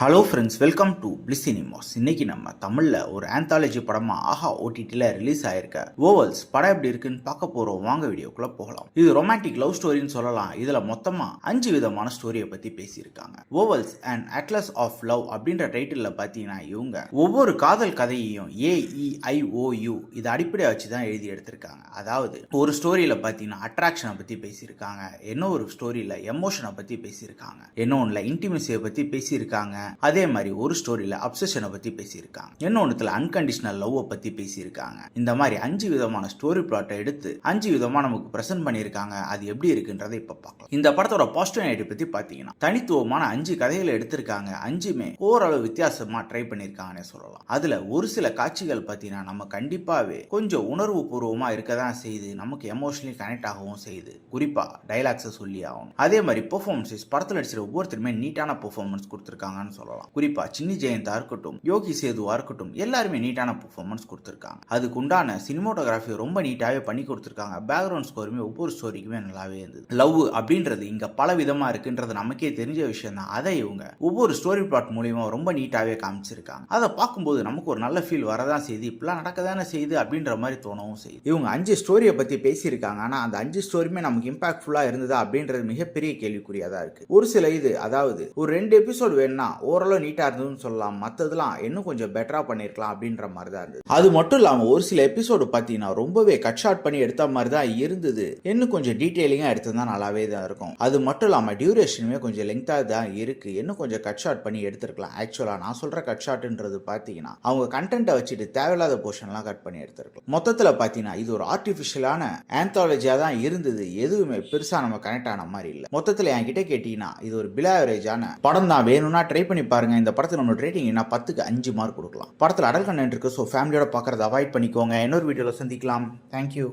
Hello friends, welcome to bliss cinemas. இன்னைக்கு நம்ம தமிழ்ல ஒரு ஆந்தாலஜி படமா ஆஹா ஓடிடில ரிலீஸ் ஆயிருக்க ஓவல்ஸ் படம் எப்படி இருக்குன்னு பார்க்க போறோம். வாங்க வீடியோக்குள்ள போகலாம். இது ரொமான்டிக் லவ் ஸ்டோரின்னு சொல்லலாம். இதுல மொத்தமா 5 விதமான ஸ்டோரியை பத்தி பேசியிருக்காங்க. Ovals and atlas of love அப்படின்ற டைட்டில்ல பாத்தீங்கன்னா இவங்க ஒவ்வொரு காதல் கதையையும் AEIOU இதை அடிப்படையை வச்சுதான் எழுதி எடுத்திருக்காங்க. அதாவது ஒரு ஸ்டோரியில பாத்தீங்கன்னா அட்ராக்ஷனை பத்தி பேசியிருக்காங்க, இன்னொரு ஸ்டோரியில எமோஷனை பத்தி பேசியிருக்காங்க, இன்னொன்னுல இன்டிமேசியை பத்தி பேசியிருக்காங்க, அதே மாதிரி ஒரு ஸ்டோரியில அப்சஷனை பத்தி பேசியிருக்காங்க, இன்னொன்னுல அன்கண்டிஷனல் லவ் பத்தி பேசியிருக்காங்க. இந்த மாதிரி 5 விதமான ஸ்டோரி பிளாட்டை எடுத்து 5 விதமா நமக்கு பிரசன்ட் பண்ணியிருக்காங்க. அது எப்படி இருக்குன்றதை இப்ப பார்க்கலாம். இந்த படத்தோட பாசிட்டிவ் நெகட்டிவ் பத்தி பாத்தீங்கன்னா தனித்துவமான 5 கதைகளை எடுத்திருக்காங்க. 5மே ஓரளவு வித்தியாசமா ட்ரை பண்ணிருக்காங்கன்னு சொல்லலாம். அதுல ஒரு சில காட்சிகள் பாத்தீங்கன்னா நம்ம கண்டிப்பாவே கொஞ்சம் உணர்வு பூர்வமா இருக்கதான் செய்யுது, நமக்கு எமோஷனலி கனெக்ட் ஆகவும் செய்யுது. குறிப்பா டைலாக்ஸை சொல்லி ஆகணும். அதே மாதிரி பெர்ஃபார்மன்ஸஸ் படத்துல நடிச்சிற ஒவ்வொருத்தருமே நீட்டான பெர்ஃபார்மன்ஸ் கொடுத்திருக்காங்கன்னு சொல்லலாம். குறிப்பா சின்னி ஜெயந்தா இருக்கட்டும், யோகி சேதுவா இருக்கட்டும், எல்லாருமே நீட்டான பெர்ஃபார்மன்ஸ் கொடுத்திருக்காங்க. அதுக்கு உண்டான சினிமோட்டோகிராஃபி ரொம்ப நீட்டாவே பண்ணி கொடுத்திருக்காங்க. பேக்ரவுண்ட் ஸ்கோருமே ஒவ்வொரு ஸ்டோரிக்குமே நல்லாவே இருந்தது. லவ் அப்படின்றது இங்க பல விதமா இருக்குன்றது நமக்கே தெரிஞ்ச விஷயம் தான். அதை இவங்க ஒவ்வொரு ஸ்டோரி பிளாட் மூலியமா ரொம்ப நீட்டாவே காமிச்சிருக்காங்க. அதை பார்க்கும்போது நமக்கு ஒரு நல்ல ஃபீல் வரதான் செய்யுது, இப்பெல்லாம் நடக்கதானே செய்யுது அப்படின்ற மாதிரி தோணவும் செய்யுது. இவங்க 5 ஸ்டோரியை பத்தி பேசியிருக்காங்க. ஆனா அந்த 5 ஸ்டோரியுமே நமக்கு இம்பாக்ட்ஃபுல்லா இருந்ததா அப்படின்றது மிகப்பெரிய கேள்விக்குறியாதான் இருக்கு. ஒரு சில இது அதாவது ஒரு 2 எபிசோட் வேணும்னா ஓரளவு நீட்டா இருந்ததுன்னு சொல்லலாம், மற்றதுலாம் இன்னும் கொஞ்சம் பெட்டரா பண்ணிருக்கலாம் அப்படின்ற மாதிரி தான் இருந்தது. அது மட்டும் இல்லாம ஒரு சில எபிசோடு பார்த்தீங்கன்னா ரொம்பவே கட் ஷார்ட் பண்ணி எடுத்த மாதிரி தான் இருந்தது. இன்னும் கொஞ்சம் டீட்டெயிலிங்கா எடுத்தா நல்லாவே தான் இருக்கும். அது மட்டும் இல்லாம டியூரேஷனுமே கொஞ்சம் லெங்தா தான் இருக்கு, இன்னும் கொஞ்சம் கட் ஷார்ட் பண்ணி எடுத்திருக்கலாம். ஆக்சுவலா நான் சொல்ற கட் ஷார்ட்ன்றது பார்த்தீங்கன்னா அவங்க கண்டென்ட்டை வச்சுட்டு தேவையில்லாத போர்ஷன்லாம் கட் பண்ணி எடுத்திருக்கலாம். மொத்தத்தில் பார்த்தீங்கன்னா இது ஒரு ஆர்டிஃபிஷியலான ஆந்தாலஜியா தான் இருந்தது. எதுவுமே பெருசா நம்ம கனெக்ட் ஆன மாதிரி இல்லை. மொத்தத்தில் என்கிட்ட கேட்டீங்கன்னா இது ஒரு பிலோ ஆவரேஜான படம் தான். வேணும்னா ட்ரை பண்ணி பாருங்க. இந்த படத்துக்கு நம்ம ரேட்டிங் என்ன 10க்கு 5 மார்க் கொடுக்கலாம். படத்தில் அடல் கண்டென்ட் இருக்கு, ஸோ ஃபேமிலியோட பார்க்கறத அவாய்ட் பண்ணிக்கோங்க. இன்னொரு வீடியோவில் சந்திக்கலாம். தேங்க்யூ.